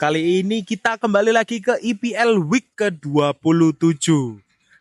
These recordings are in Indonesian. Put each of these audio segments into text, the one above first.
Kali ini kita kembali lagi ke EPL Week ke-27.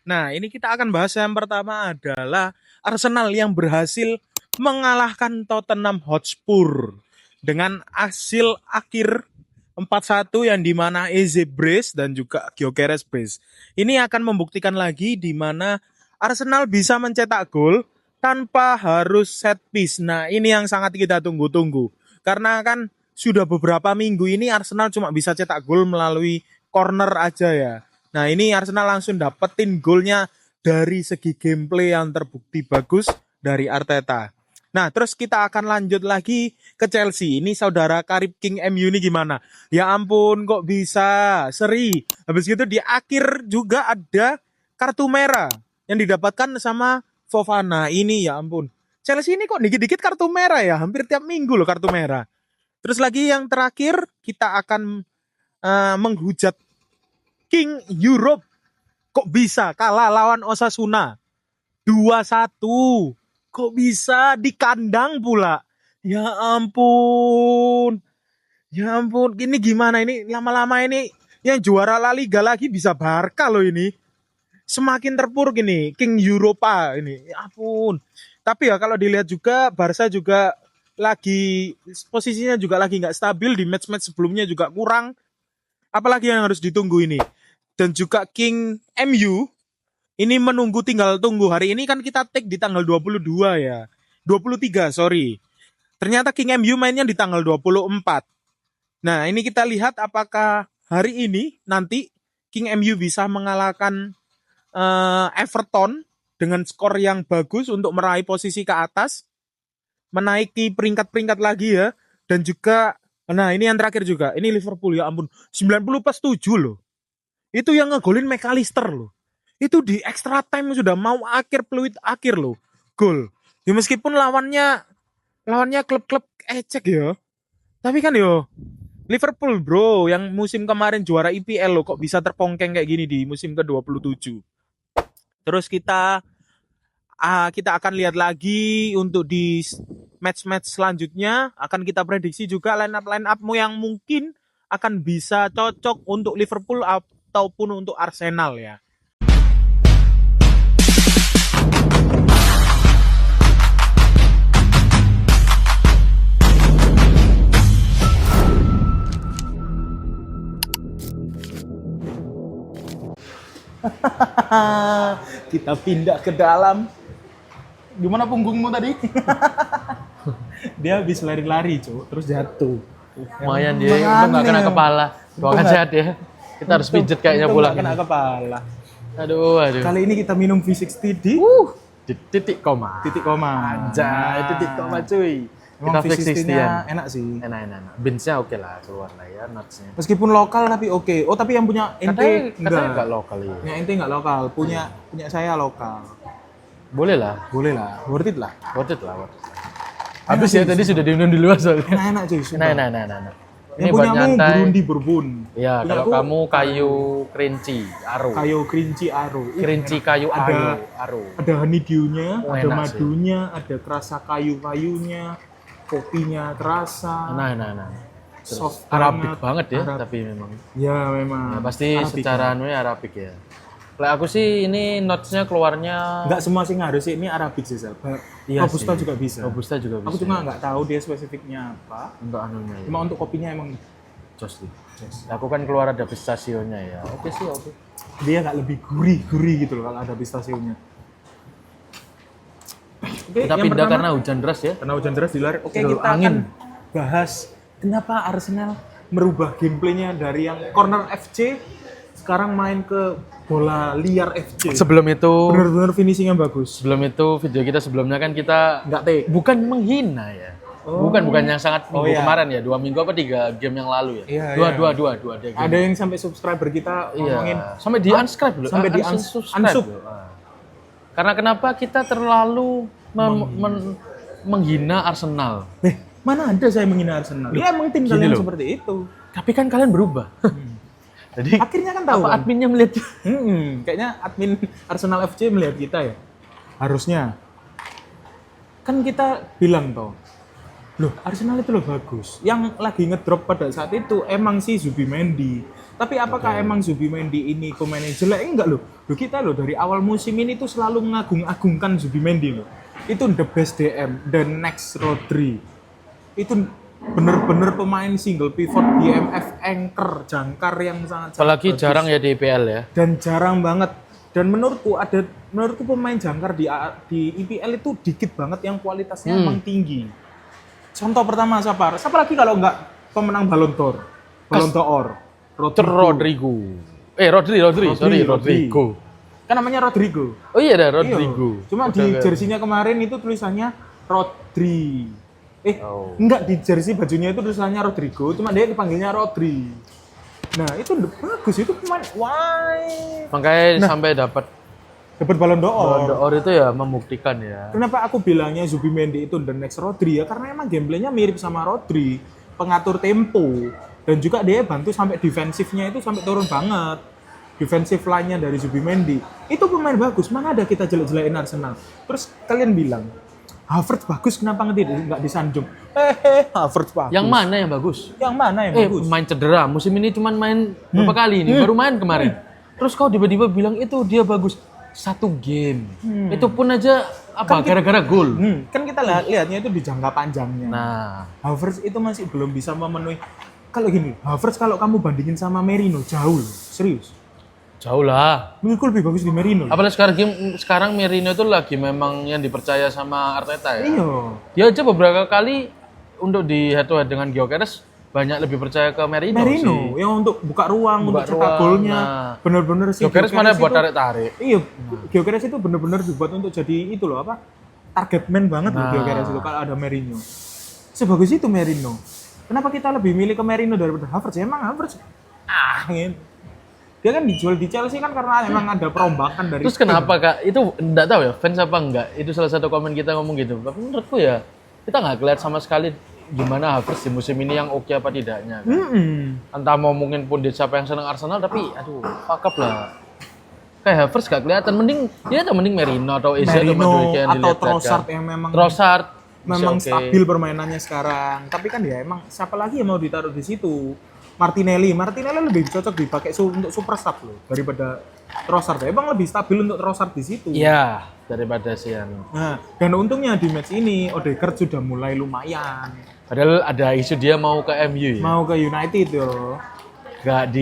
Nah, ini kita akan bahas yang pertama adalah Arsenal yang berhasil mengalahkan Tottenham Hotspur dengan hasil akhir 4-1 yang dimana Eze brace dan juga Gyökeres brace. Ini akan membuktikan lagi di mana Arsenal bisa mencetak gol tanpa harus set piece. Nah, ini yang sangat kita tunggu-tunggu. Karena kan sudah beberapa minggu ini Arsenal cuma bisa cetak gol melalui corner aja ya. Nah, ini Arsenal langsung dapetin golnya dari segi gameplay yang terbukti bagus dari Arteta. Nah, terus kita akan lanjut lagi ke Chelsea. Ini saudara karib King MU ini gimana? Ya ampun, kok bisa seri. Habis itu di akhir juga ada kartu merah yang didapatkan sama Fofana. Ini ya ampun. Chelsea ini kok dikit-dikit kartu merah ya? Hampir tiap minggu loh kartu merah. Terus lagi yang terakhir kita akan menghujat King Europe. Kok bisa kalah lawan Osasuna 2-1? Kok bisa di kandang pula? Ya ampun. Ya ampun, ini gimana ini? Lama-lama ini yang juara La Liga lagi bisa Barca loh ini. Semakin terpuruk ini King Europa ini. Ya ampun. Tapi ya kalau dilihat juga Barca juga lagi posisinya juga lagi nggak stabil, di match-match sebelumnya juga kurang. Apalagi yang harus ditunggu ini. Dan juga King MU ini menunggu, tinggal tunggu. Hari ini kan kita take di tanggal 22 ya. 23, sorry. Ternyata King MU mainnya di tanggal 24. Nah, ini kita lihat apakah hari ini nanti King MU bisa mengalahkan Everton dengan skor yang bagus untuk meraih posisi ke atas, menaiki peringkat-peringkat lagi ya. Dan juga, nah ini yang terakhir juga, ini Liverpool ya ampun, 90+7 loh. Itu yang ngegolin McAllister loh. Itu di extra time sudah mau akhir, peluit akhir loh, gol. Ya meskipun lawannya klub-klub ecek ya. Tapi kan yo Liverpool bro, yang musim kemarin juara EPL loh, kok bisa terpongkeng kayak gini di musim ke-27. Terus kita akan lihat lagi untuk di match-match selanjutnya. Akan kita prediksi juga line-up-line-upmu yang mungkin akan bisa cocok untuk Liverpool ataupun untuk Arsenal ya. Kita pindah ke dalam. Gimana punggungmu tadi? Dia habis lari-lari, Cuk, terus jatuh. Lumayan dia, untung gak kena kepala. Doakan sehat ya. Kita harus pijet kayaknya pulang. Kena kepala. Aduh. Kali ini kita minum V60 di titik koma. titik koma. Anjay, titik koma cuy. Kita V60-nya enak sih. Enak. Benchnya oke lah, keluar lah ya notes-nya. Meskipun lokal tapi oke. Oh, tapi yang punya ente Katanya enggak lokal ya. Yang ente enggak lokal, punya saya lokal. Boleh lah. Worth it lah. Worth it. Habis ya tadi sudah diminum di luar soalnya. Enak cuy, sumpah. Enak. Yang Ini buat punyamu nyantai. Burundi Bourbon. Iya, kalau Punyaku kamu kayu kerinci, aro. kayu kerinci aro. Kerinci kayu Ada- aro. Ada honeydew-nya, Oh, ada enak madunya, ada kerasa kayu-kayunya, kopinya terasa. Nah. Soft Arabik banget ya, Arab. tapi memang. Ya memang. Ya, pasti Arabik. secara anunya Arabik ya. Kalau aku sih ini notes-nya keluarnya Enggak semua sih harus ini Arabik sih, Sal. Iya Robusta sih. juga bisa. Robusta juga bisa. Aku cuma nggak tahu dia spesifiknya apa. untuk anunya ya. Cuma untuk kopinya emang Jos sih. Aku kan keluar ada pistasionya ya. Oke sih, oke. dia nggak lebih gurih gitu loh kalau ada pistasionya. Oke, Kita yang pindah pertama, karena hujan deras ya. karena hujan deras di luar. Oke, Jalur kita angin. akan bahas kenapa Arsenal merubah gameplaynya dari yang corner FC sekarang main ke bola liar FC. Sebelum itu Benar-benar finishing yang bagus. video kita sebelumnya kan kita Nggak take. bukan menghina ya. Oh. Bukan yang sangat minggu iya. kemarin ya, 2 minggu apa 3 game yang lalu ya. Iya, Dua dia game. Ada yang sampai subscriber kita ngomongin Iya, sampai di unsubscribe loh. Sampai di unsubscribe unsub. loh. Karena kenapa kita terlalu menghina Arsenal? mana ada saya menghina Arsenal. Ya emang tim gini kalian loh. seperti itu. Tapi kan kalian berubah. Jadi Akhirnya kan tahu. apa Kan? adminnya melihat Kayaknya admin Arsenal FC melihat kita ya. Harusnya. Kan kita bilang toh, Loh, Arsenal itu loh bagus. Yang lagi ngedrop pada saat itu emang si Zubimendi. Tapi apakah emang Zubimendi ini pemainnya jelek? Enggak loh. Loh kita loh dari awal musim ini tuh selalu mengagung-agungkan Zubimendi loh. Itu the best DM, the next Rodri. Itu bener-bener pemain single pivot BMF anchor jangkar yang sangat Apalagi bagus. jarang ya di IPL ya. Dan jarang banget. Dan menurutku pemain jangkar di IPL itu dikit banget yang kualitasnya emang tinggi. Contoh pertama siapa? Siapa lagi kalau nggak pemenang Ballon d'Or? Ballon d'Or. Rodrigo. Rodrigo. Kan namanya Rodrigo. Oh iya ada Rodrigo. Iya. Cuma di jersinya kemarin itu tulisannya Rodri. Enggak, di jersey bajunya itu tulisannya Rodrigo, cuma dia dipanggilnya Rodri. Nah, itu bagus, itu pemain. Why? Makanya sampai dapat Ballon d'Or. Ballon d'Or itu ya membuktikan ya. Kenapa aku bilangnya Zubimendi itu the next Rodri ya? Karena emang gameplaynya mirip sama Rodri, pengatur tempo, dan juga dia bantu sampai defensifnya itu sampai turun banget. Defensive line-nya dari Zubimendi itu pemain bagus. Mana ada kita jelek-jelekin Arsenal? Terus kalian bilang Havertz bagus, kenapa nggak disanjung? Havertz bagus. Yang mana yang bagus? Yang mana yang bagus? Main cedera. Musim ini cuma main berapa kali ini? Baru main kemarin. Terus kau tiba-tiba bilang itu dia bagus. 1 game. Itu pun aja apa? Gara-gara gol. Kan kita lihatnya itu di jangka panjangnya. Nah, Havertz itu masih belum bisa memenuhi. Kalau gini, Havertz kalau kamu bandingin sama Merino jauh loh, serius. jauh lah. Menurutku lebih bagus di Merino. Apalagi sekarang Merino itu lagi memang yang dipercaya sama Arteta ya. Iya. Dia aja beberapa kali untuk di head to head dengan Gyökeres banyak lebih percaya ke Merino sih. Yang untuk buka ruang, Buka untuk cetak ruang, golnya. nah. Bener-bener sih. Gyökeres mana buat itu- tarik-tarik. Iya, Gyökeres itu bener-bener dibuat untuk jadi itu loh apa? Target man banget loh Nah. Gyökeres itu kalau ada Merino. Sebagus itu Merino. Kenapa kita lebih milih ke Merino daripada Havertz? Ya, emang Havertz angin. Dia kan dijual di Chelsea kan karena emang ada perombakan dari Terus kenapa Kak? Itu enggak tahu ya, fans apa enggak? Itu salah satu komen kita ngomong gitu. Tapi menurutku ya, kita nggak kelihatan sama sekali gimana Havertz di musim ini yang oke apa tidaknya. Kan? Entah mau mungkin pundit siapa yang senang Arsenal, tapi aduh, fuck up lah. Kayak Havertz gak kelihatan, mending Merino atau Eze atau Merino Madueke yang atau dilihat Trossard kan. yang memang Trossard memang masih oke. stabil permainannya sekarang. Tapi kan ya emang siapa lagi yang mau ditaruh di situ? Martinelli lebih cocok dipakai untuk super sub loh daripada Trossard. Emang lebih stabil untuk Trossard di situ. Iya, daripada Sian. Nah, dan untungnya di match ini Odegaard sudah mulai lumayan. Padahal ada isu dia mau ke MU ya. Mau ke United yo. Gak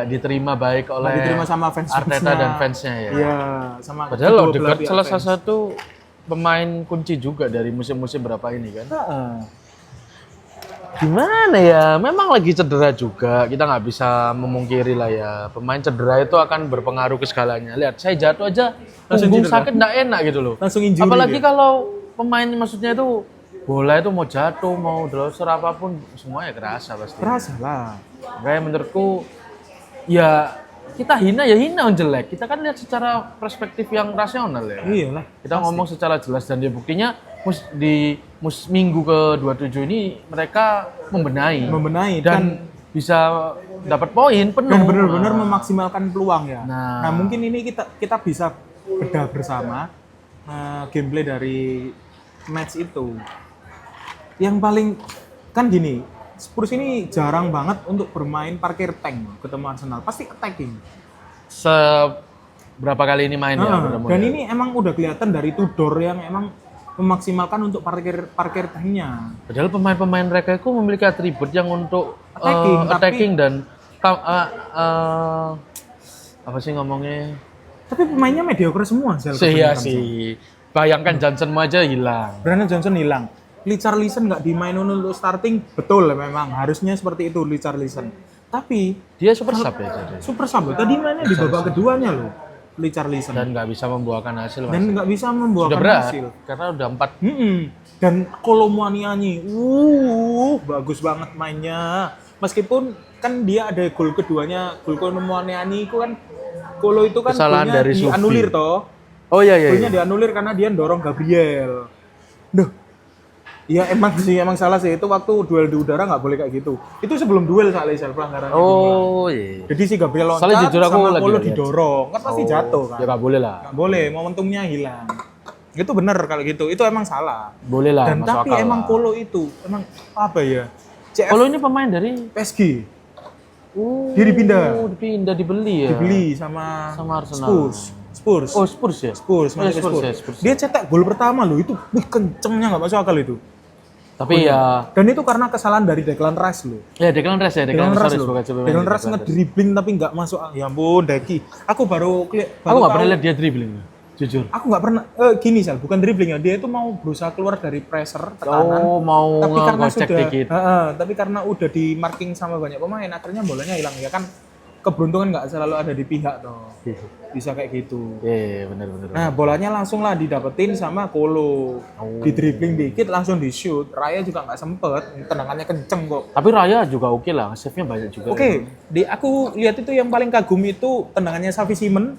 diterima baik oleh Diterima sama fans-fansnya. Arteta dan fansnya ya. Iya, sama Padahal kedua belah Odegaard pihak salah fans. satu pemain kunci juga dari musim-musim berapa ini kan. Heeh. Gimana ya, memang lagi cedera juga, kita nggak bisa memungkiri lah ya. Pemain cedera itu akan berpengaruh ke segalanya. Lihat, saya jatuh aja, Langsung punggung cedera. sakit nggak enak gitu loh. Langsung injury Apalagi dia. kalau pemain maksudnya itu bola itu mau jatuh, mau delosor apapun, semuanya kerasa pasti. Terasa lah. Kayak menurutku, ya kita hina yang jelek. Kita kan lihat secara perspektif yang rasional ya. Iyalah. Kita ngomong secara jelas dan dia buktinya di minggu ke-27 ini mereka membenahi dan bisa dapat poin penuh. Dan benar-benar memaksimalkan peluang ya. Nah. Mungkin ini kita bisa bedah bersama gameplay dari match itu. Yang paling kan gini, Spurs ini jarang banget untuk bermain parkir tank ketemu Arsenal, pasti attacking. Berapa kali ini main ya bertemu Dan ya? ini emang udah kelihatan dari Tudor yang emang memaksimalkan untuk parkir tanknya. Padahal pemain-pemain mereka itu memiliki atribut yang untuk Attacking, dan apa sih ngomongnya? Tapi pemainnya mediocre semua. Iya sih. Bayangkan Johnson aja hilang. Brandon Johnson hilang. Richarlison nggak dimainin untuk starting, betul memang harusnya seperti itu Richarlison. Tapi Dia super sub ya jadi. super sub tadi mainnya di babak keduanya loh Richarlison Dan nggak bisa membuahkan hasil dan Mas. nggak bisa Sudah membuahkan berat hasil. karena udah 4. Dan Kolomuaniani, bagus banget mainnya. Meskipun kan dia ada gol keduanya, gol Kolomuaniani itu kan Kolo itu kan Kesalahan golnya dari Sufi. dianulir toh. Oh iya iya. Golnya dianulir karena dia dorong Gabriel. Duh. Iya emang salah sih, itu waktu duel di udara nggak boleh kayak gitu. Itu sebelum duel soalnya pelanggaran. Oh iya. Jadi si Gabriel loncat Soalnya jujur aku sama lagi Kolo lihat. didorong, kan pasti jatuh kan. Ya nggak boleh lah. Nggak boleh, momentumnya hilang. Itu bener kalau gitu. Itu emang salah. Boleh lah, Dan masuk tapi akal emang lah. Kolo itu emang apa ya? CF Kolo ini pemain dari PSG dia dipindah dibeli ya. dibeli sama Arsenal. Spurs. Oh, Spurs ya? Spurs, Oh, mantan Spurs Spurs. ya, Spurs. Dia cetak gol pertama loh, itu kencengnya nggak masuk akal itu. Tapi ya Dan itu karena kesalahan dari Declan Rice loh. Declan Rice ya, Declan Rice loh. bukan sebenarnya Declan Rice ngedribbling tapi nggak masuk. Ya ampun, Deki. Aku baru Aku nggak pernah lihat dia dribbling, jujur. Aku nggak pernah gini Sal, bukan dribbling ya. Dia itu mau berusaha keluar dari pressure tekanan. Oh, mau Tapi karena ngegocek sudah dikit. tapi karena udah di marking sama banyak pemain, akhirnya bolanya hilang ya kan. Keberuntungan nggak selalu ada di pihak toh. Bisa kayak gitu. Iya, benar. Nah, bolanya langsung lah didapetin sama Kolo. Di dribbling dikit langsung di shoot. Raya juga nggak sempet, tendangannya kenceng kok. Tapi Raya juga oke lah, save-nya banyak juga. Oke, aku lihat itu yang paling kagum itu tendangannya Xavi Simons.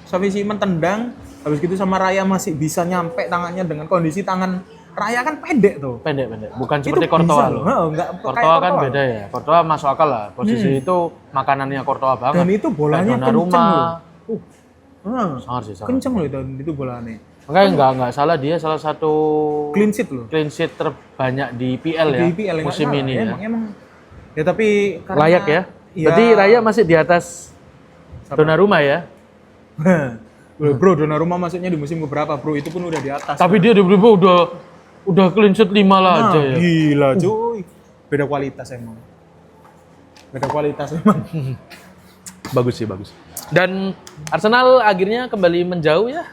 Xavi Simons tendang, habis gitu sama Raya masih bisa nyampe tangannya dengan kondisi tangan Raya kan pendek tuh. Pendek. Bukan Itu seperti bisa Courtois loh. loh. Enggak Courtois kan beda ya. Courtois masuk akal lah. Posisi itu makanannya Courtois banget. Dan itu bolanya Kayak kenceng Donnarumma. loh. Sangat sih, sangat. Kenceng loh itu bolanya. Makanya enggak salah dia salah satu Clean sheet loh. clean sheet terbanyak di PL ya. Di IPL nggak musim salah. ini ya. Emang. Ya tapi karena Layak ya. Berarti Raya masih di atas Donnarumma ya. Bro, Donnarumma masuknya di musim keberapa, Bro? Itu pun udah di atas. Tapi dia udah clean sheet 5 lah aja ya. Gila, cuy. Beda kualitas emang. Bagus sih, bagus. Dan Arsenal akhirnya kembali menjauh ya.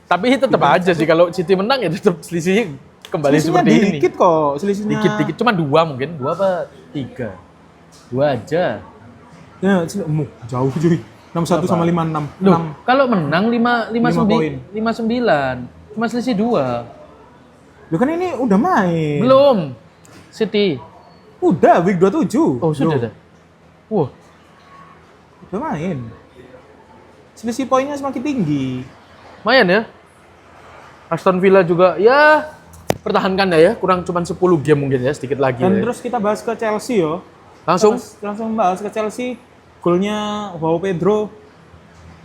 Tapi tetap aja sih kalau City menang ya tetap selisih kembali Selisihnya seperti ini. dikit kok, selisihnya. Dikit, cuma 2 mungkin, 2 apa 3. 2 aja. Ya, jauh cuy. 61 sama 56. Loh, kalau menang 59, poin. 59, cuma selisih 2. Loh kan ini udah main. Belum. City. Udah, week 27. Oh, sudah dah. Wah, Udah main. Selisih poinnya semakin tinggi. lumayan ya. Aston Villa juga ya pertahankan ya, kurang cuma 10 game mungkin ya, sedikit lagi Dan ya. terus kita bahas ke Chelsea yo. Langsung Langsung bahas ke Chelsea. Golnya Joao Pedro.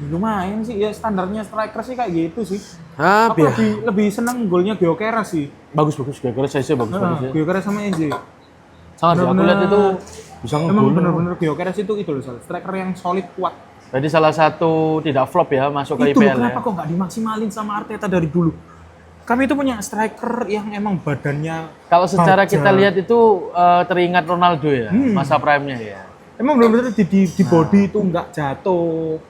Lumayan sih, ya standarnya striker sih kayak gitu sih. Aku lebih seneng golnya Gyökeres sih. bagus kira-kira saya bagus ya. Gyökeres sama Eze. Sangat sih, aku lihat itu bisa Emang ngegol. bener-bener Gyökeres itu loh, striker yang solid kuat. Jadi salah satu tidak flop ya masuk ke Itu IPL kenapa ya. kok nggak dimaksimalin sama Arteta dari dulu? Kami itu punya striker yang emang badannya Kalau secara baja. kita lihat itu teringat Ronaldo ya, masa prime-nya ya. Emang bener-bener di body itu nggak jatuh.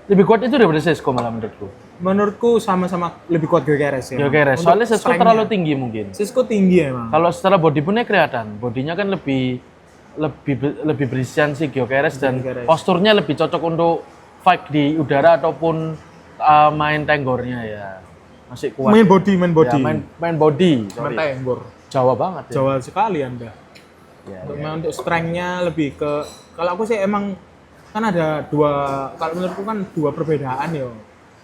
Lebih kuat itu daripada Sesko malah menurutku. Menurutku sama-sama lebih kuat Gyökeres ya. Gyökeres, Untuk soalnya Sesko strength-nya. terlalu tinggi mungkin. Sesko tinggi emang. Kalau secara body punnya kelihatan, bodinya kan lebih berisian sih Gyökeres dan Gyökeres. posturnya lebih cocok untuk fight di udara ataupun main tenggornya ya. Masih kuat. Main body. Ya, main body. Main Sorry. tenggor. Jawa banget ya. Jawa sekali Anda. Ya, Untuk strength-nya lebih ke, kalau aku sih emang kan ada kalau menurutku kan dua perbedaan ya.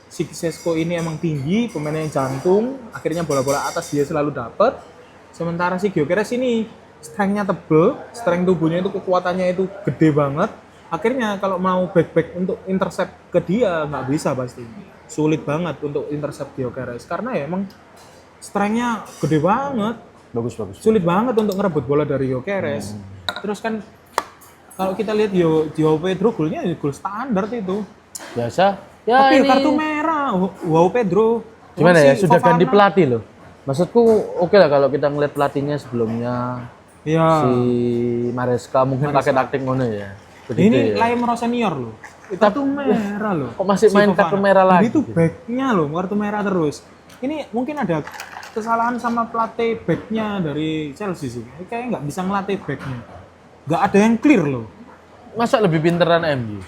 Si Sesko ini emang tinggi, pemainnya jantung, akhirnya bola-bola atas dia selalu dapat. Sementara si Gyökeres ini strength-nya tebel, strength tubuhnya itu kekuatannya itu gede banget. Akhirnya kalau mau back untuk intercept ke dia nggak bisa pasti. Sulit banget untuk intercept Gyökeres karena ya emang strength-nya gede banget. bagus. Sulit banget untuk ngerebut bola dari Gyökeres. Terus kan kalau kita lihat Joao Pedro golnya gol standar itu. Biasa. Ya Tapi ini kartu merah Joao Pedro. gimana ya? Si Sudah ganti Fofana. pelatih loh. Maksudku oke lah kalau kita ngeliat pelatihnya sebelumnya Iya. si Maresca mungkin pakai taktik ngono ya. Begitu Ini ya. Laimero senior loh. Kartu merah loh. Kok masih main Fofana. kartu merah Dan lagi? itu backnya loh, kartu merah terus. Ini mungkin ada kesalahan sama pelatih backnya dari Chelsea sih. Kayaknya nggak bisa ngelatih backnya. Nggak ada yang clear loh. Masa lebih pinteran MU?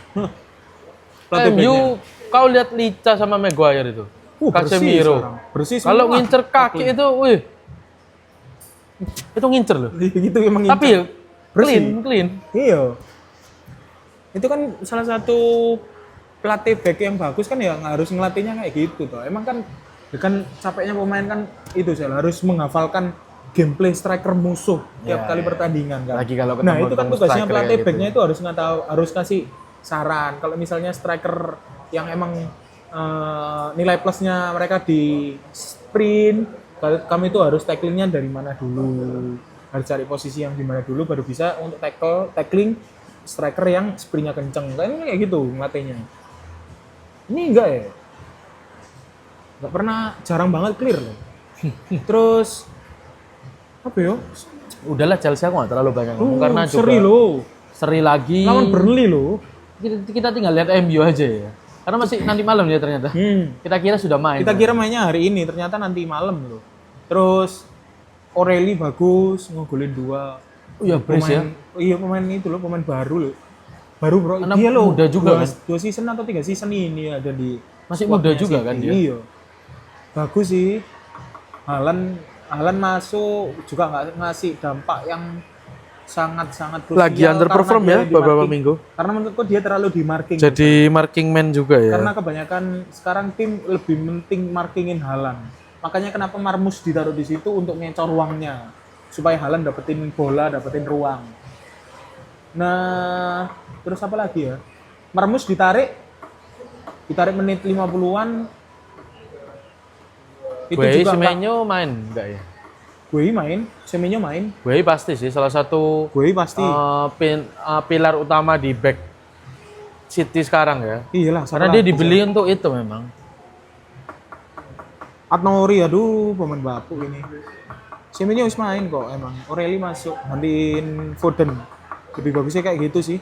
Pelatih MU backnya. kau lihat Lica sama Maguire itu. Bersih Casemiro. sekarang. Bersih Kalau semua. ngincer kaki itu, wih. Itu ngincer loh. Gitu emang Tapi ya Bersih. clean. Iya. Itu kan salah satu pelatih back yang bagus kan ya harus ngelatihnya kayak gitu toh. Emang kan capeknya pemain kan itu sih harus menghafalkan gameplay striker musuh tiap Ya, kali ya. pertandingan kan. Lagi kalau Nah, ketemu itu kan ketemu tugasnya striker pelatih kayak backnya gitu. itu harus kasih saran. Kalau misalnya striker yang emang nilai plusnya mereka di sprint, kami itu harus tacklingnya dari mana dulu, harus cari posisi yang di mana dulu baru bisa untuk tackling striker yang sprintnya kenceng, kan kayak gitu ngelatihnya. Ini enggak ya, nggak pernah, jarang banget clear loh. Terus apa ya? Udahlah Chelsea aku nggak terlalu banyak ngomong karena juga seri loh, seri lagi. lawan Burnley loh. Kita tinggal lihat MU aja ya. Karena masih nanti malam ya ternyata. Kita kira sudah main. Kita kira mainnya hari ini, ternyata nanti malam loh. Terus Oreli bagus, ngegolin 2. Oh iya, Brace ya. Iya, pemain itu loh, pemain baru loh. Baru bro, Anak dia loh. muda juga kan? 2 season atau 3 season ini ada di Masih squadnya muda juga City. kan dia? Iya. Bagus sih. Haaland masuk juga nggak ngasih dampak yang sangat krusial. Lagi underperform karena ya dia beberapa di-marking. minggu. Karena menurutku dia terlalu di marking. Jadi marking man juga ya. Karena kebanyakan sekarang tim lebih penting markingin Haaland. Makanya kenapa Marmus ditaruh di situ untuk ngecor ruangnya. Supaya Haaland dapetin bola, dapetin ruang. Nah, terus apa lagi ya? Marmus ditarik menit 50-an. Itu Gue juga Semenyo main enggak ya? Gue main, Semenyo main. Gue pasti sih salah satu Gue pasti. pilar utama di back City sekarang ya. Iyalah, Karena dia dibeli untuk itu memang. Atnori, aduh, pemain bapuk ini. Semenyo harus main kok emang. Oreli masuk, gantiin Foden. Lebih bagusnya kayak gitu sih.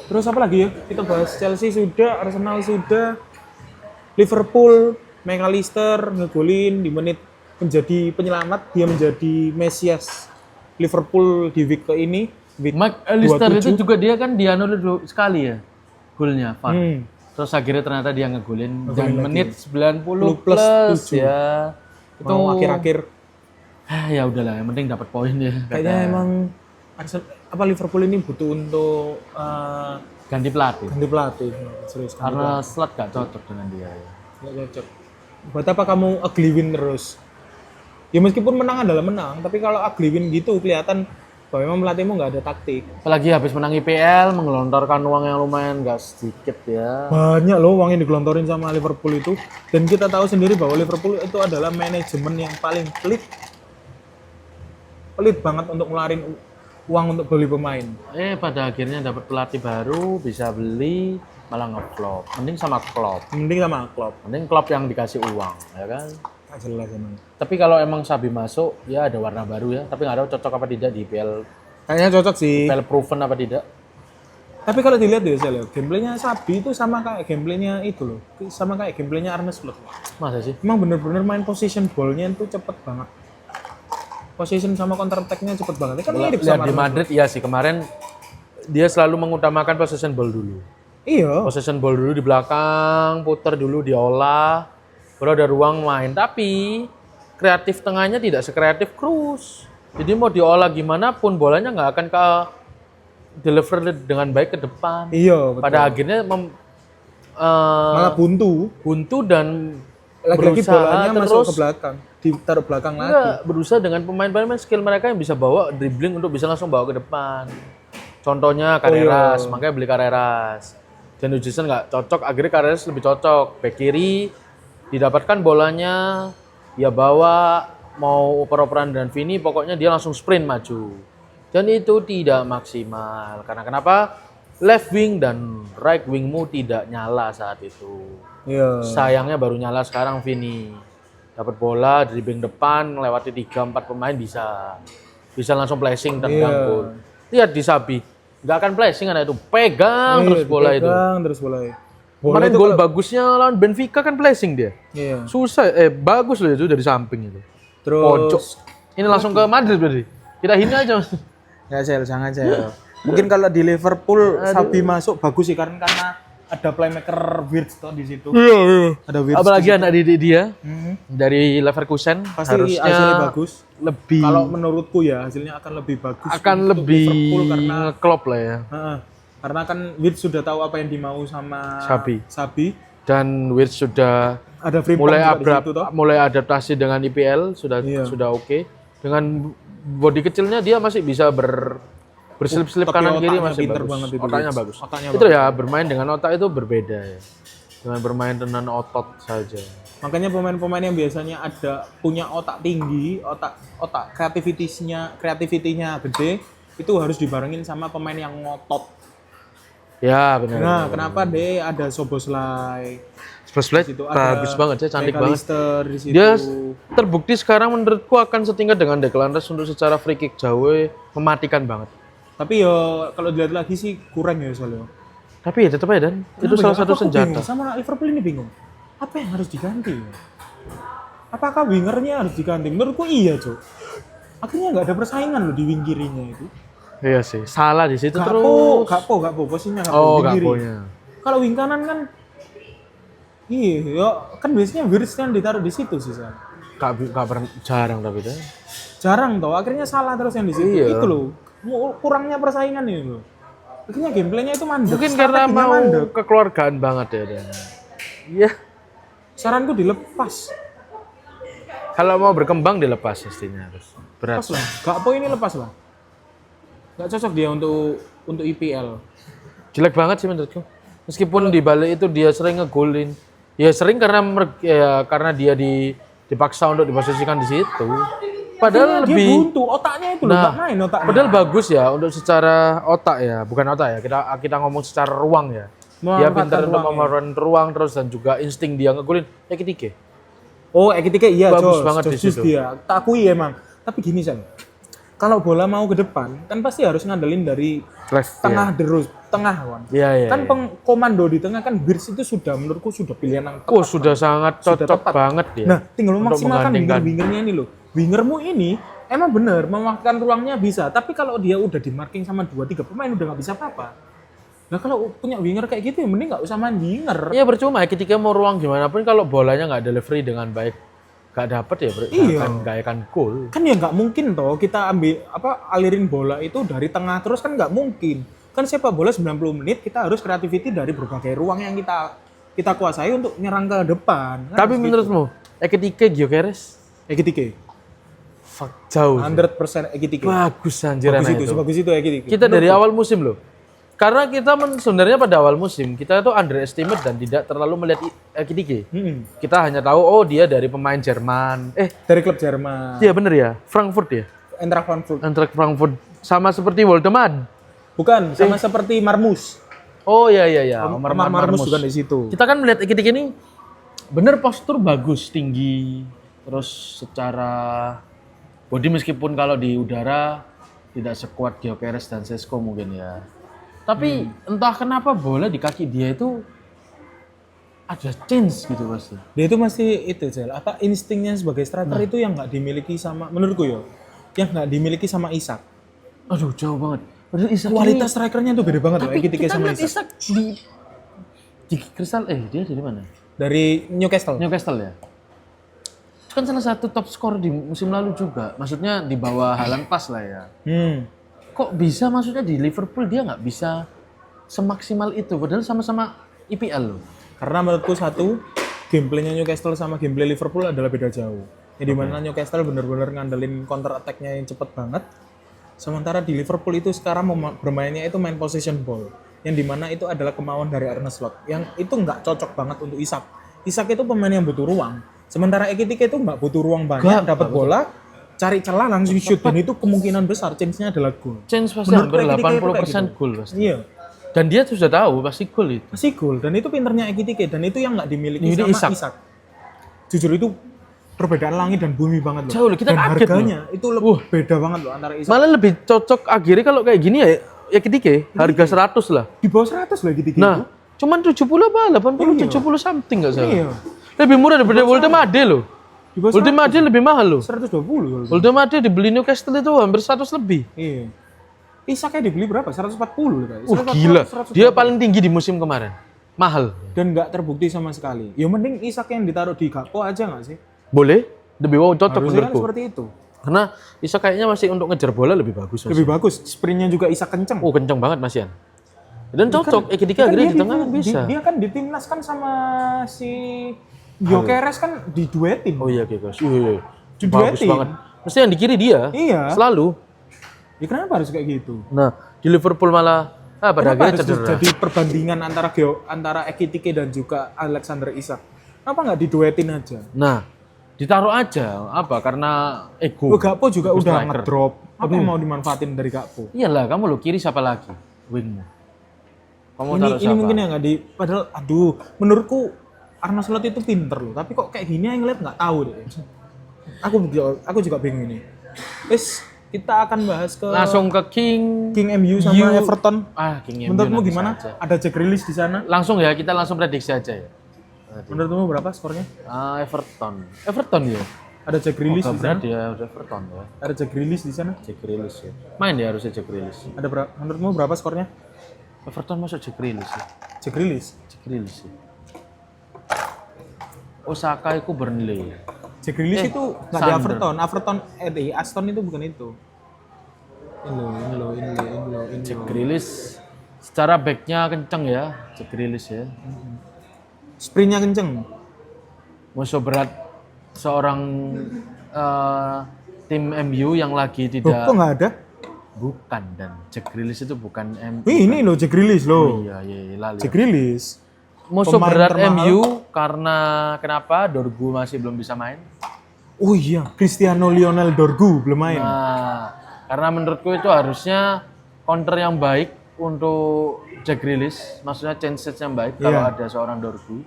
Terus apa lagi ya? Kita bahas Chelsea sudah, Arsenal sudah, Liverpool, McAllister ngegolin di menit menjadi penyelamat, dia menjadi Mesias Liverpool di week ke ini. McAllister itu juga dia kan dianulir sekali ya golnya, Pak. Terus akhirnya ternyata dia ngegolin dan menit 90 plus ya. Itu akhir-akhir. Ya udahlah, yang penting dapat poin ya. Kayaknya emang Liverpool ini butuh untuk ganti pelatih. Serius. Karena slot gak cocok dengan dia. Gak cocok. Buat apa kamu ugly win terus? Ya meskipun menang adalah menang, tapi kalau ugly win gitu kelihatan bahwa memang pelatihmu nggak ada taktik. Apalagi habis menang IPL, menggelontorkan uang yang lumayan gak sedikit ya. Banyak loh uang yang digelontorin sama Liverpool itu. Dan kita tahu sendiri bahwa Liverpool itu adalah manajemen yang paling pelit banget untuk ngeluarin uang untuk beli pemain. Pada akhirnya dapat pelatih baru, bisa beli, malah ngeflop. Mending sama Klopp. Mending Klopp yang dikasih uang, ya kan? Gak jelas emang. Tapi kalau emang Sabi masuk, ya ada warna baru ya. Tapi nggak tahu cocok apa tidak di IPL. Kayaknya cocok sih. IPL proven apa tidak. Tapi kalau dilihat ya, saya lihat gameplaynya Sabi itu sama kayak gameplaynya itu loh. Sama kayak gameplaynya Arne Slot. Masa sih? Emang bener-bener main position ball-nya itu cepet banget. Position sama counter attack-nya cepet banget. Kan mirip Lihat sama di Madrid, iya sih. Kemarin dia selalu mengutamakan possession ball dulu. Iya. Possession ball dulu di belakang, putar dulu, diolah. Baru ada ruang main. Tapi kreatif tengahnya tidak sekreatif Kroos. Jadi mau diolah gimana pun bolanya nggak akan ke deliver dengan baik ke depan. Iya, betul. Pada akhirnya malah buntu dan lagi-lagi berusaha bolanya terus masuk ke belakang, ditaruh belakang lagi. Berusaha dengan pemain-pemain skill mereka yang bisa bawa dribbling untuk bisa langsung bawa ke depan. Contohnya Carreras, makanya beli Carreras. Dan Hutchinson nggak cocok, akhirnya Carreras lebih cocok. Back kiri didapatkan bolanya, dia bawa mau oper-operan dan Vini, pokoknya dia langsung sprint maju. Dan itu tidak maksimal. Karena kenapa? Left wing dan right wingmu tidak nyala saat itu. Iya. Sayangnya baru nyala sekarang Vini. Dapat bola, dribbling depan, melewati 3-4 pemain bisa langsung flashing tendang gol. Lihat di Sabi, nggak akan flashing anak itu, pegang terus bola itu. Kemarin gol bagusnya lawan Benfica kan flashing dia. Iya. Susah, bagus loh itu dari samping itu. Terus Pojok. Ini langsung ke Madrid berarti. Kita hina aja. Ya jangan Sel. Mungkin kalau di Liverpool Sabi masuk bagus sih karena ada playmaker Wirtz tuh di situ. Iya. Ada Wirtz. Apalagi anak didik dia dari Leverkusen pasti harusnya hasilnya bagus. Lebih kalau menurutku ya hasilnya akan lebih bagus. Akan lebih Liverpool karena ngeklop lah ya. Karena kan Wirtz sudah tahu apa yang dimau sama Sabi. Dan Wirtz sudah ada mulai adaptasi dengan IPL sudah oke. Dengan body kecilnya dia masih bisa berselip-selip Tapi kanan kiri otaknya masih pinter bagus. banget itu, Otaknya Leeds. bagus. Otaknya Itu bagus. ya bermain dengan otak itu berbeda ya. Dengan bermain dengan otot saja. Makanya pemain-pemain yang biasanya punya otak tinggi, otak kreativitinya gede, itu harus dibarengin sama pemain yang ngotot. Ya benar. Nah, kenapa deh ada Soboslai? Spurs Di situ ada bagus banget ya, cantik banget. McAllister di situ. Dia terbukti sekarang menurutku akan setingkat dengan Declan Rice untuk secara free kick jauh mematikan banget. Tapi ya kalau dilihat lagi sih kurang ya soalnya. Tapi ya tetap aja dan itu salah satu senjata. Sama Liverpool ini bingung. Apa yang harus diganti? Apakah wingernya harus diganti? Menurutku iya, Cok. Akhirnya nggak ada persaingan loh di wing kirinya itu. Iya sih, salah di situ terus. Gakpo, posisinya Gakpo. Oh, wing kiri. Gakponya. Kalau wing kanan kan iya, ya kan biasanya Wirtz kan ditaruh di situ sih, San. Gak pernah jarang tapi dah. Jarang toh, akhirnya salah terus yang di situ. Iya. Itu loh, kurangnya persaingan ini loh. Akhirnya gameplaynya itu mandek. Mungkin karena strateginya mau mandek. kekeluargaan banget ya dan. Iya. Saranku dilepas. Kalau mau berkembang dilepas pastinya harus. Berat. Lepas lah. Gakpo ini lepas lah. Gak cocok dia untuk IPL. Jelek banget sih menurutku. Meskipun di balik itu dia sering ngegolin. Ya sering karena dia dipaksa untuk diposisikan di situ. Padahal dia lebih buntu, otaknya itu loh, gak main otaknya. Padahal bagus ya untuk secara otak ya, bukan otak ya. Kita ngomong secara ruang ya. Dia pintar untuk memanfaatkan ruang terus dan juga insting dia ngegolin. Ekitike. Oh, Ekitike iya, bagus banget di situ. Dia. Tak akui emang. Tapi gini, San. Kalau bola mau ke depan, kan pasti harus ngandelin dari tengah tengah kan. Iya. Kan komando di tengah kan Wirtz itu sudah menurutku sudah pilihan yang tepat. Oh, sudah sangat cocok banget ya. Nah, tinggal memaksimalkan winger-wingernya ini loh. Wingermu ini emang bener memanfaatkan ruangnya bisa, tapi kalau dia udah di marking sama 2-3 pemain udah nggak bisa apa-apa. Nah kalau punya winger kayak gitu ya mending nggak usah main winger. Iya percuma ketika mau ruang gimana pun kalau bolanya nggak delivery dengan baik nggak dapet ya nggak akan goal. Kan ya nggak mungkin toh kita alirin bola itu dari tengah terus kan nggak mungkin. Kan sepak bola 90 menit kita harus creativity dari berbagai ruang yang kita kuasai untuk nyerang ke depan. Kan tapi menurutmu Ekitike Gyökeres? Ekitike jauh 100% Ekitike. Bagus anjir bagus itu Ekitike. Kita dari awal musim loh. Karena kita sebenarnya pada awal musim kita itu underestimate dan tidak terlalu melihat Ekitike. Kita hanya tahu oh dia dari pemain Jerman. Dari klub Jerman. Iya bener ya, Frankfurt ya. Eintracht Frankfurt sama seperti Woldemad. Bukan, sama seperti Marmus. Oh iya. Marmus juga di situ. Kita kan melihat Ekitike ini bener postur bagus, tinggi. Terus secara body meskipun kalau di udara tidak sekuat Gyökeres dan Sesko mungkin ya. Tapi entah kenapa bola di kaki dia itu ada change gitu pasti. Dia itu masih itu Jel, instingnya sebagai striker itu yang nggak dimiliki sama menurutku ya, yang nggak dimiliki sama Isak. Aduh jauh banget. Padahal Isak kualitas strikernya tuh beda banget loh Ekitike sama Isak. Isak di Crystal dia dari mana? Dari Newcastle ya. Kan salah satu top skor di musim lalu juga. Maksudnya di bawah Haaland pas lah ya. Kok bisa maksudnya di Liverpool dia nggak bisa semaksimal itu padahal sama-sama IPL loh. Karena menurutku satu gameplaynya Newcastle sama gameplay Liverpool adalah beda jauh. Di mana Newcastle benar-benar ngandelin counter attack-nya yang cepet banget. Sementara di Liverpool itu sekarang bermainnya itu main possession ball. Yang dimana itu adalah kemauan dari Arne Slot. Yang itu nggak cocok banget untuk Isak. Isak itu pemain yang butuh ruang. Sementara Ekitike itu nggak butuh ruang banyak, dapat bola, cari celah langsung shoot dan itu kemungkinan besar chance-nya adalah gol. Chance pasti hampir 80% gol pasti. Iya. Dan dia sudah tahu pasti gol itu. Pasti gol dan itu pinternya Ekitike dan itu yang nggak dimiliki sama Isak. Jujur itu perbedaan langit dan bumi banget loh. Jauh loh, kita dan kaget harganya loh. Itu lebih beda banget loh antara Isak. Malah lebih cocok akhirnya kalau kayak gini ya Ekitike harga 100 lah. Di bawah 100 loh Ekitike. Nah, cuman 70 apa 80 70 something enggak salah. Iya. Lebih murah daripada Woldemade loh. Woldemade lebih mahal loh. 120. Woldemade dibeli Newcastle itu hampir 100 lebih. Iya. Isaknya dibeli berapa? 140 guys. Gila. Dia paling tinggi di musim kemarin. Mahal. Dan nggak terbukti sama sekali. Ya mending Isak yang ditaruh di Gakpo aja nggak sih? Boleh. Lebih cocok menurutku. Kan seperti itu. Karena Isak kayaknya masih untuk ngejar bola lebih bagus. Lebih bagus. Sprintnya juga Isak kenceng. Oh kenceng banget Mas Ian. Dan cocok. Ekitike akhirnya di tengah bisa. Dia kan di timnas kan sama si Gyökeres kan diduetin. Oh iya Gyökeres. Bagus banget. Mesti yang di kiri dia. Iya. Selalu. Ya kenapa harus kayak gitu? Nah, di Liverpool malah pada Kenapa akhirnya harus cedera. jadi perbandingan antara Ekitike dan juga Alexander Isak? Kenapa nggak diduetin aja? Nah, ditaruh aja karena ego. Gakpo juga udah striker. ngedrop. Apa yang mau dimanfaatin dari Gakpo? Iyalah, kamu lo kiri siapa lagi? Wingmu. Kamu taruh Ini siapa? mungkin yang nggak di. Padahal, menurutku Arne Slot itu pinter loh. Tapi kok kayak gini yang ngeliat nggak tahu deh. Aku juga bingung ini. Wes, kita akan bahas ke Langsung ke King MU sama Everton. King MU. Menurutmu nanti gimana? saja. Ada Jack Grealish di sana? Langsung ya, kita langsung prediksi aja ya. Menurutmu berapa skornya? Everton. Everton ya? Ada Jack Grealish di sana? Berat ya, udah Everton ya. Ada Jack Grealish di sana? Jack Grealish ya. Main ya harusnya Jack Grealish. Ada berapa? Menurutmu berapa skornya? Everton masuk Jack Grealish ya. Jack Grealish. Jack Grealish ya. Osaka itu Burnley. Jack Grealish itu nggak di Sander. Aston itu bukan itu. Ini loh. Jack Grealish secara backnya kenceng ya, Jack Grealish ya. Sprintnya kenceng. Musuh berat seorang tim MU yang lagi tidak Kok nggak ada? bukan, dan Jack Grealish itu bukan MU. Ini loh Jack Grealish loh. Iya, lalu. Jack Grealish. Musuh pemain berat termahal. MU karena kenapa? Dorgu masih belum bisa main. Oh iya, Cristiano Lionel Dorgu belum main. Nah, karena menurutku itu harusnya counter yang baik untuk Jack Grealish, maksudnya chances yang baik kalau ada seorang Dorgu.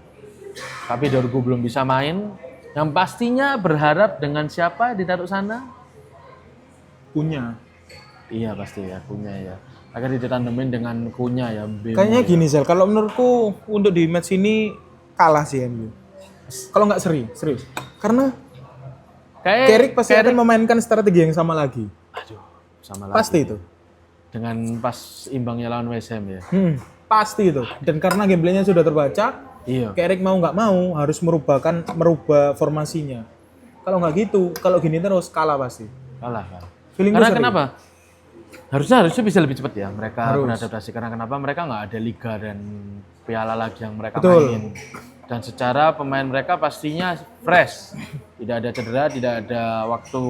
Tapi Dorgu belum bisa main. Yang pastinya berharap dengan siapa ditaruh sana? Punya. Iya pasti ya, Kunya ya. Agar ditanemin dengan Kunya ya. Bemo Kayaknya ya. gini Zel, kalau menurutku untuk di match ini kalah sih MU. Kalau nggak serius. Karena Carrick pasti akan memainkan strategi yang sama lagi. Aduh, sama lagi. Pasti itu. Dengan pas imbangnya lawan West Ham ya. Pasti itu. Dan karena gameplaynya sudah terbaca, Iya. Carrick mau nggak mau harus merubah formasinya. Kalau nggak gitu, kalau gini terus kalah pasti. Kalah kan. Feelingku Karena sering. kenapa? Harusnya bisa lebih cepat ya mereka beradaptasi. Karena kenapa? Mereka nggak ada liga dan piala lagi yang mereka mainin. Dan secara pemain mereka pastinya fresh. Tidak ada cedera, tidak ada waktu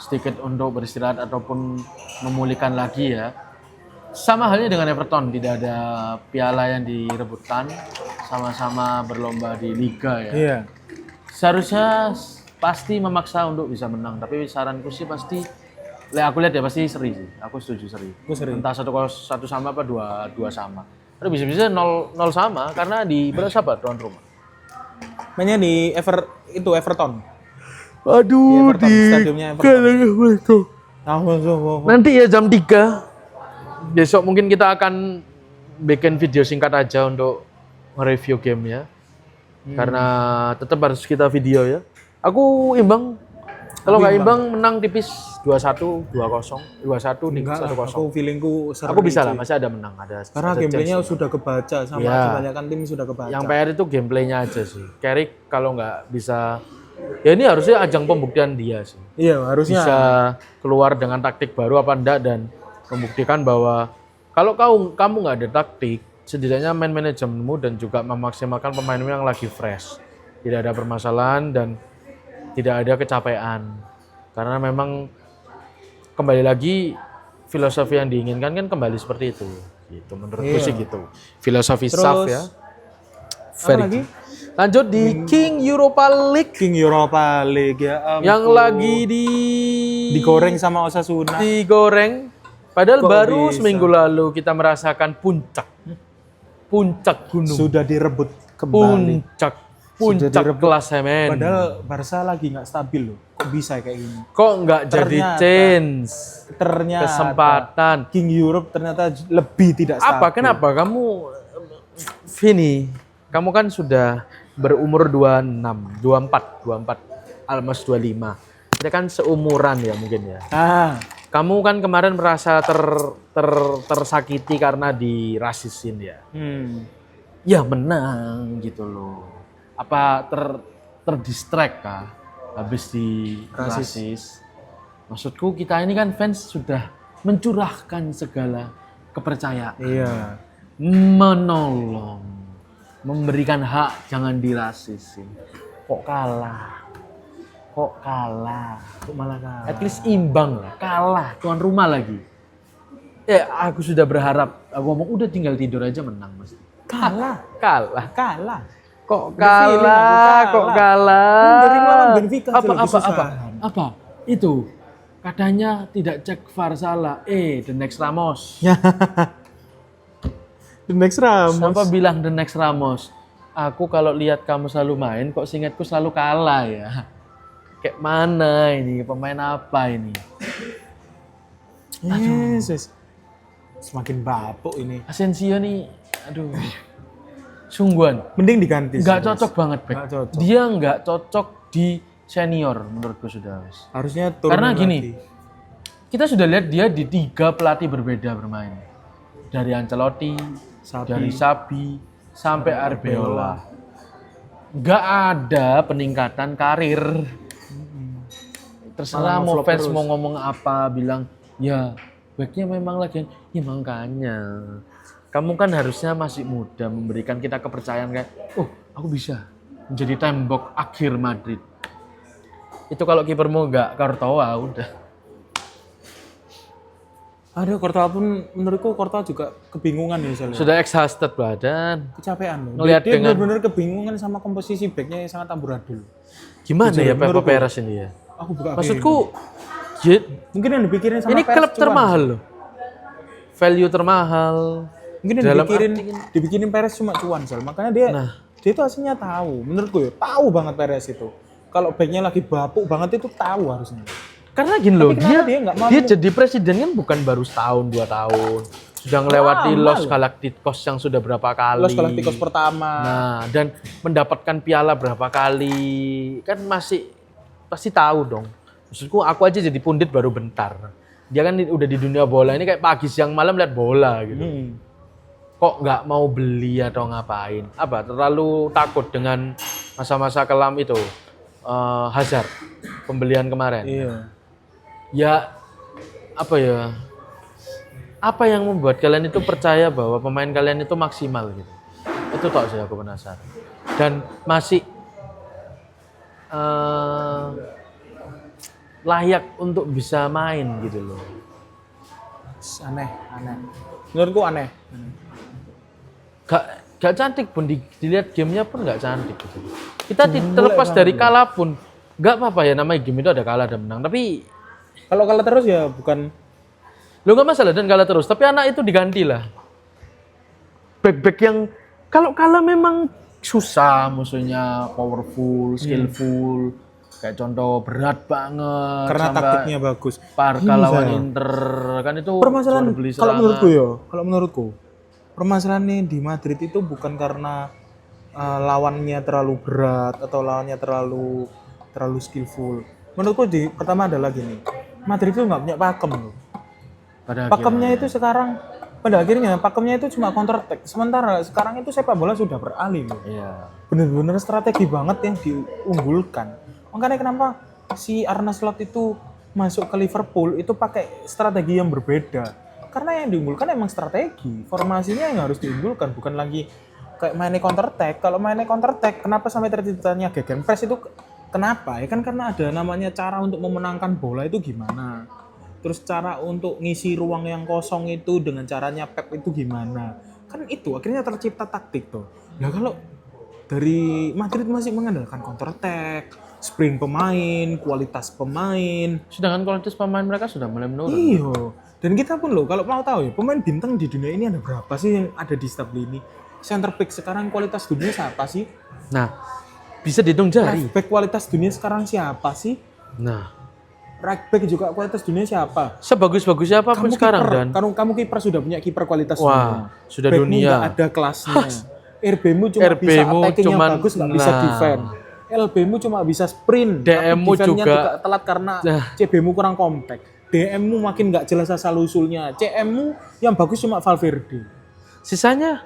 sedikit untuk beristirahat ataupun memulihkan lagi ya. Sama halnya dengan Everton, tidak ada piala yang direbutkan, sama-sama berlomba di liga ya. Iya. Seharusnya pasti memaksa untuk bisa menang, tapi saranku sih pasti, aku lihat ya pasti seri sih. Aku setuju seri. Entah satu sama apa dua sama. Tapi bisa-bisa 0 sama karena di berapa tuan rumah. Mainnya di Everton. Aduh, Everton, stadiumnya Everton. Nanti ya jam 3. Besok mungkin kita akan bikin video singkat aja untuk nge-review gamenya. Karena tetap harus kita video ya. Aku imbang. Kalau nggak imbang menang tipis 2-1, 2-0, 2-1, 1-0. Aku feelingku seri. Aku bisa lah, masih ada menang. Karena gameplaynya sudah kebaca sama kebanyakan tim sudah kebaca. Yang PR itu gameplaynya aja sih. Carrick kalau nggak bisa, ya ini harusnya ajang pembuktian dia sih. Iya, harusnya. Bisa keluar dengan taktik baru apa enggak dan membuktikan bahwa kalau kamu nggak ada taktik, setidaknya main manajemenmu dan juga memaksimalkan pemainmu yang lagi fresh. Tidak ada permasalahan dan tidak ada kecapean. Karena memang kembali lagi filosofi yang diinginkan kan kembali seperti itu. Gitu menurutku sih gitu. Filosofi SAF ya. Lagi? Lanjut di King Europa League. King Europa League ya. Yang lagi digoreng sama Osasuna. Digoreng. Padahal Kok baru bisa? seminggu lalu kita merasakan puncak gunung. Sudah direbut kembali. Puncak klasemen. Padahal Barca lagi nggak stabil loh. Kok bisa kayak gini? Kok nggak jadi chance? Ternyata Kesempatan. King Europe ternyata lebih tidak stabil. Kenapa kamu Vini? Kamu kan sudah berumur 26, 24, almost 25. Kita kan seumuran ya mungkin ya. Kamu kan kemarin merasa tersakiti karena dirasisin ya. Ya menang gitu loh. Apa terdistract kah habis di rasis? Maksudku kita ini kan fans sudah mencurahkan segala kepercayaan. Iya. Menolong, memberikan hak, jangan dirasisin. Kok kalah? Kok kalah? Kok malah kalah? At least imbang lah, kalah, tuan rumah lagi. Ya aku sudah berharap, aku ngomong udah tinggal tidur aja menang Mas. Kalah. Kalah. Kok kalah? Dari melawan Benfica aja Apa lebih susah. apa? Itu katanya tidak cek VAR salah. The next Ramos. The next Ramos. Siapa bilang the next Ramos? Aku kalau lihat kamu selalu main, kok seingatku selalu kalah ya. Kayak mana ini? Pemain apa ini? Yesus. Semakin bapuk ini. Asensio nih, aduh. Sungguhan. Mending diganti. Nggak cocok banget, Bek. Nggak cocok. Dia nggak cocok di senior menurutku sudah. Wes. Harusnya turun Karena lagi. gini, kita sudah lihat dia di 3 pelatih berbeda bermain. Dari Ancelotti, dari Sabi, sampai Arbeloa. Nggak ada peningkatan karir. Terserah Malah mau ngevlog fans terus. mau ngomong apa, bilang ya backnya memang lagi. Ya makanya kamu kan harusnya masih muda, memberikan kita kepercayaan kayak, oh aku bisa menjadi tembok akhir Madrid. Itu kalau kipermu nggak Courtois udah. Ada Courtois pun menurutku Courtois juga kebingungan ya soalnya. Sudah exhausted badan. Kecapean loh. Ngelihat Dia dengan- benar-benar kebingungan sama komposisi backnya yang sangat amburadul. Gimana Jujur, ya Pepe menurutku. Perez ini ya? Aku buka Maksudku, Jit, mungkin yang dipikirin sama ini Perez klub cuan. termahal loh. Value termahal. Mungkin yang Dalam dibikinin Perez cuma cuan Sal. Makanya dia Nah. dia itu aslinya tahu. Menurutku ya, tahu banget Perez itu. Kalau backnya lagi bapuk banget itu tahu harusnya. Karena gini loh, kenapa dia nggak mau- dia jadi presiden kan bukan baru setahun 2 tahun. Sudah melewati Lama Los loh. Galacticos yang sudah berapa kali. Los Galacticos pertama. Nah, dan mendapatkan piala berapa kali. Kan masih pasti tahu dong. Maksudku aku aja jadi pundit baru bentar. Dia kan udah di dunia bola ini kayak pagi siang malam lihat bola gitu. Kok nggak mau beli atau ngapain? Apa terlalu takut dengan masa-masa kelam itu? Hazard pembelian kemarin. Iya. Ya apa ya? Apa yang membuat kalian itu percaya bahwa pemain kalian itu maksimal gitu? Itu tok sih aku penasaran. Dan masih layak untuk bisa main gitu loh. Aneh. Menurutku aneh. Gak cantik pun dilihat gamenya pun gak cantik gitu. Kita Mulai terlepas banget. dari kalah pun gak apa-apa ya, namanya game itu ada kalah ada menang. Tapi Kalau kalah terus ya bukan lo gak masalah dan kalah terus. Tapi anak itu diganti lah. Back yang kalau kalah memang susah, musuhnya powerful, skillful. Kayak contoh berat banget. karena sampai taktiknya bagus. Barca Gini, lawan Sal. Inter kan itu Permasalahan jual beli kalau serangan. menurutku permasalahannya di Madrid itu bukan karena lawannya terlalu berat atau lawannya terlalu skillful. Menurutku pertama adalah gini, Madrid itu nggak punya pakem loh. Pada Pakemnya akhirnya. itu sekarang pada akhirnya pakemnya itu cuma counter attack. Sementara sekarang itu sepak bola sudah beralih loh. Iya. Bener-bener strategi banget yang diunggulkan. Makanya kenapa si Arne Slot itu masuk ke Liverpool itu pakai strategi yang berbeda. Karena yang diunggulkan emang strategi. Formasinya yang harus diunggulkan, bukan lagi kayak mainnya counter attack. Kalau mainnya counter attack, kenapa sampai terciptanya gegenpress itu kenapa? Ya kan karena ada namanya cara untuk memenangkan bola itu gimana. Terus cara untuk ngisi ruang yang kosong itu dengan caranya Pep itu gimana. Kan itu akhirnya tercipta taktik tuh. Nah kalau dari Madrid masih mengandalkan counter attack, sprint pemain, kualitas pemain. Sedangkan kualitas pemain mereka sudah mulai menurun. Iya. Dan kita pun loh, kalau mau tahu ya, pemain bintang di dunia ini ada berapa sih yang ada di stabli ini? Center back sekarang kualitas dunia siapa sih? Nah, bisa dihitung jari. Left back kualitas dunia sekarang siapa sih? Nah, Right back juga kualitas dunia siapa? sebagus-bagusnya apapun sekarang kiper, dan kamu kiper sudah punya kiper kualitas wah, dunia. sudah Backmu dunia. nggak ada kelasnya. RB-mu cuma bisa RB-mu attacking yang cuman- bagus, nggak bisa nah. defend. LB-mu cuma bisa sprint, DM-mu tapi defend-nya juga- telat karena Nah. CB-mu kurang compact. DM-mu makin nggak jelas asal usulnya. CM-mu yang bagus cuma Valverde. Sisanya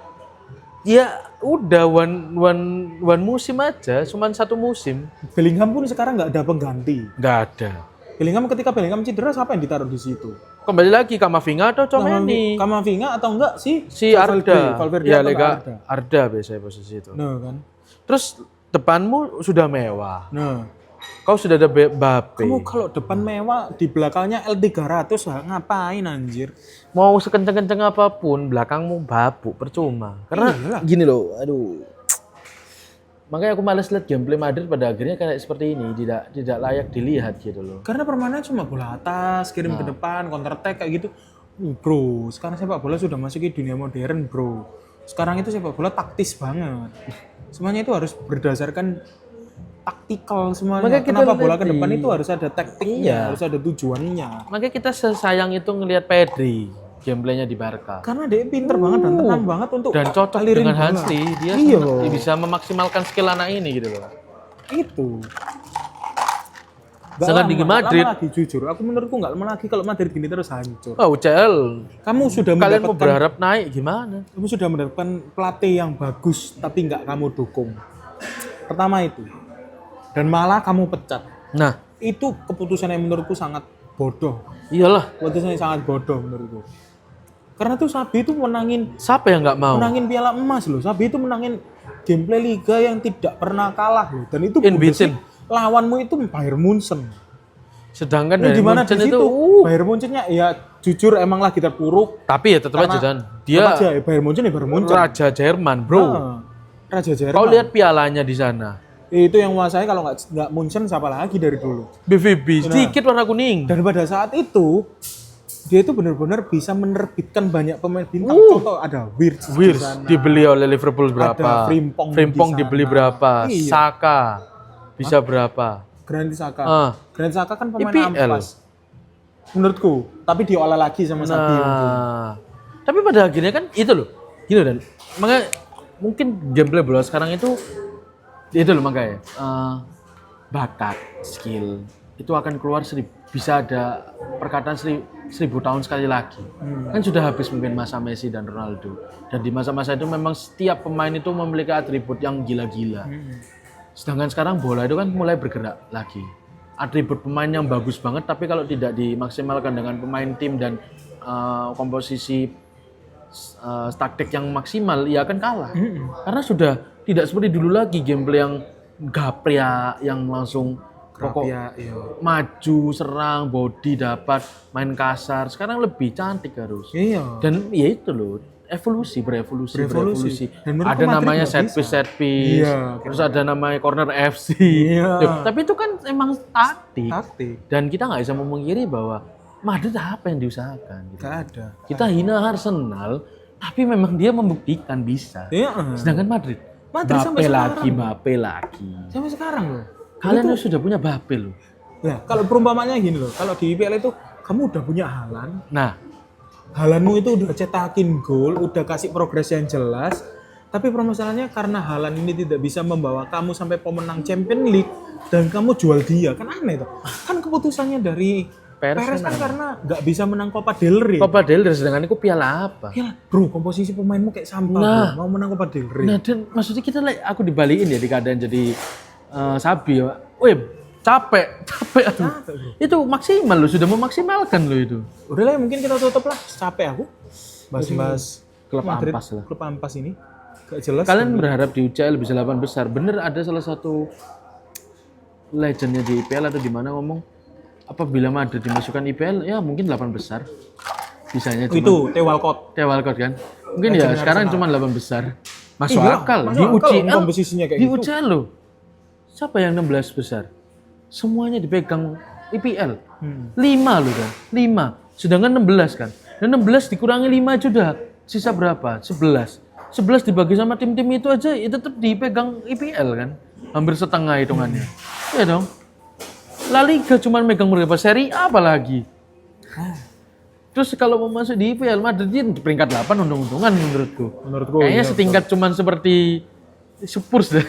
ya udah one musim aja, cuman 1 musim. Bellingham pun sekarang nggak ada pengganti. Nggak ada. Ketika Bellingham cedera, siapa yang ditaruh di situ? Kembali lagi Kamavinga atau Chomeni? Kamavinga atau enggak sih? Si Arda. Valverde Ya atau Lega enggak Arda biasanya posisi itu. Nah kan. Terus depanmu sudah mewah. Nah, Kau sudah ada Mbappe. Kamu kalau depan mewah, di belakangnya L300 ngapain anjir? Mau sekenceng-kenceng apapun, belakangmu babuk, percuma. Karena Iyalah. gini loh, aduh. Makanya aku males lihat gameplay Madrid pada akhirnya kayak seperti ini, tidak layak dilihat gitu loh. Karena permainannya cuma bola atas, kirim ke depan, counter attack kayak gitu. Bro, sekarang sepak bola sudah masuk ke dunia modern, bro. Sekarang itu sepak bola taktis banget. Semuanya itu harus berdasarkan taktikal semuanya. Makanya kita Kenapa bola ke lihat depan di- itu harus ada taktiknya, harus ada tujuannya. Makanya kita sesayang itu ngelihat Pedri gameplaynya di Barca. Karena dia pinter banget dan tekan banget untuk Dan cocok alirin dengan bola. Hansi, dia Iya. bisa memaksimalkan skill anak ini gitu loh. Itu. Sedangkan di Madrid- lama lagi jujur, aku menurutku nggak lama lagi kalau Madrid gini terus hancur. Oh, UCL. Kamu sudah Kalian mau mendapatkan berharap naik gimana? kamu sudah mendapatkan pelatih yang bagus tapi nggak kamu dukung. Pertama itu. Dan malah kamu pecat. Nah, Itu keputusan yang menurutku sangat bodoh. iyalah. Keputusan yang sangat bodoh menurutku. Karena tuh Sabi itu Siapa yang nggak mau? menangin piala emas loh. Sabi itu menangin gameplay liga yang tidak pernah kalah loh. Dan itu Unbeaten. lawanmu itu Bayern Munchen. Sedangkan Di dari mana di Munchen situ itu, Bayern Munchennya ya jujur emang lagi terpuruk. tapi ya tetap aja Dan. Dia Tetap aja, Bayern Munchen ya Bayern Munchen. raja Jerman, bro. Ah, Raja Jerman. Kau lihat pialanya di sana. Itu yang menguasai kalau nggak Munchen siapa lagi dari dulu. BVB sedikit warna kuning. Dan pada saat itu dia itu benar-benar bisa menerbitkan banyak pemain bintang. Contoh ada Wirtz Wirtz dibeli oleh Liverpool berapa? Ada Frimpong di sana. dibeli berapa? Iya. Saka bisa berapa? Granit Xhaka. Ah. Granit Xhaka kan pemain IPL. ampas. Menurutku, tapi diolah lagi sama Sabi mungkin. Nah, tapi pada akhirnya kan itu loh, gini Dan. Makanya mungkin gameplay bola sekarang itu loh makanya bakat, skill itu akan keluar bisa ada perkataan 1000 tahun sekali lagi. Kan sudah habis mungkin masa Messi dan Ronaldo. Dan di masa-masa itu memang setiap pemain itu memiliki atribut yang gila-gila. Sedangkan sekarang bola itu kan mulai bergerak lagi. Atribut pemain yang bagus banget, tapi kalau tidak dimaksimalkan dengan pemain tim dan komposisi taktik yang maksimal, ya akan kalah. Karena sudah tidak seperti dulu lagi gameplay yang gapria, yang langsung pokok Ya, iya. maju, serang, body dapat, main kasar. Sekarang lebih cantik harus. Iya. Dan ya itu loh, berevolusi. Dan menurutku Ada Madrid namanya nggak set bisa. piece, Iya, terus ada namanya corner FC. Iya. Loh, tapi itu kan emang taktik. Taktik. Dan kita nggak bisa memungkiri bahwa Madrid apa yang diusahakan. Gitu. Gak ada. Kita hina Arsenal, tapi memang dia membuktikan bisa. Iya. Sedangkan Madrid sampai sekarang. Mbappe lagi. Sampai sekarang loh. Kalian sudah punya Mbappe loh. Ya, kalau perumpamannya gini loh. Kalau di IPL itu kamu udah punya Haaland, Nah, Haalandmu itu udah cetakin gol, udah kasih progres yang jelas. Tapi permasalahannya karena Haaland ini tidak bisa membawa kamu sampai pemenang Champions League dan kamu jual dia, kan aneh tuh. Kan keputusannya dari Perez kan karena nggak bisa menang Copa del Rey. Copa del Rey sedangkan itu piala apa? Ya, bro, komposisi pemainmu kayak sampah, Nah. bro. Mau menang Copa del Rey. Nah, dan maksudnya kita aku dibalikin ya di keadaan jadi Sabi ya. Wih, capek aduh. Capek, bro. Itu maksimal lo, sudah memaksimalkan lo itu. Udah lah, mungkin kita tutup lah. Capek aku. Bahas Klub Madrid, ampas lah. klub ampas ini. Gak jelas. Kalian berharap di UCL bisa 8 besar. Bener ada salah satu legendnya di IPL atau di mana ngomong apabila Madrid dimasukkan IPL ya mungkin 8 besar. Bisanya cuma itu Walcott. Walcott kan. Mungkin ya sekarang cuma 8 besar. Masuk Iya, akal masuk di akal UCL. komposisinya kayak Di gitu. UCL loh. Siapa yang 16 besar? Semuanya dipegang IPL. 5 loh kan. 5. Sedangkan 16 kan. Dan 16 dikurangi 5 sudah. Sisa berapa? 11. 11 dibagi sama tim-tim itu aja ya tetap dipegang IPL kan. Hampir setengah hitungannya. Iya dong. La Liga cuma megang berapa seri apa lagi? Terus kalau mau masuk di IPL Madrid di peringkat 8 untung-untungan menurutku. Kayaknya iya, setingkat cuman seperti Spurs deh.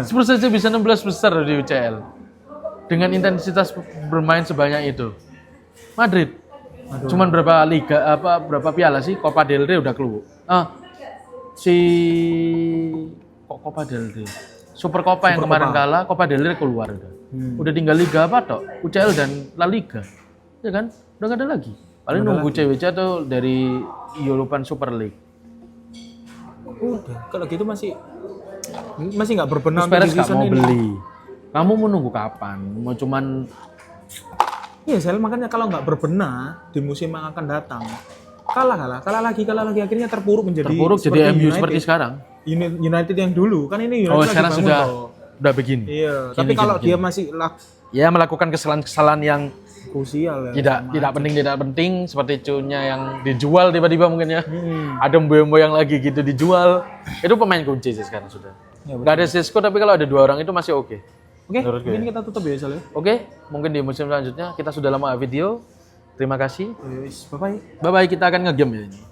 Spurs saja bisa 16 besar di UCL. Dengan intensitas bermain sebanyak itu. Madrid cuman berapa liga berapa piala sih? Copa del Rey udah keluar. Copa del Rey. Super Copa yang kemarin kalah, Copa del Rey keluar udah. Udah tinggal liga apa toh? UCL dan La Liga. Ya kan? Udah gak ada lagi. Paling nunggu CWC atau dari European Super League. Udah, kalau gitu masih nggak berbenah Terus Perez gak mau beli. Kamu mau nunggu kapan? Mau cuman Iya, Sel, makanya kalau nggak berbenah di musim yang akan datang, kalah lagi, akhirnya terpuruk terpuruk seperti jadi MU United. seperti sekarang? United yang dulu, kan ini United Oh, lagi sekarang bangun sudah toh. udah begini. Iya, Gini, tapi kalau gini, dia gini. masih Ya melakukan kesalahan-kesalahan yang krusial ya. tidak penting seperti cunya yang dijual tiba-tiba mungkin ya. Ada Mbembo yang lagi gitu dijual. Itu pemain kunci sih sekarang sudah. Ya, Nggak ada Sisco tapi kalau ada 2 orang itu masih oke. Oke, Menurut gue. mungkin kita tutup ya, Sel. Oke, mungkin di musim selanjutnya kita sudah lama video. Terima kasih. Bye-bye. Bye bye, kita akan ngegame ya ini.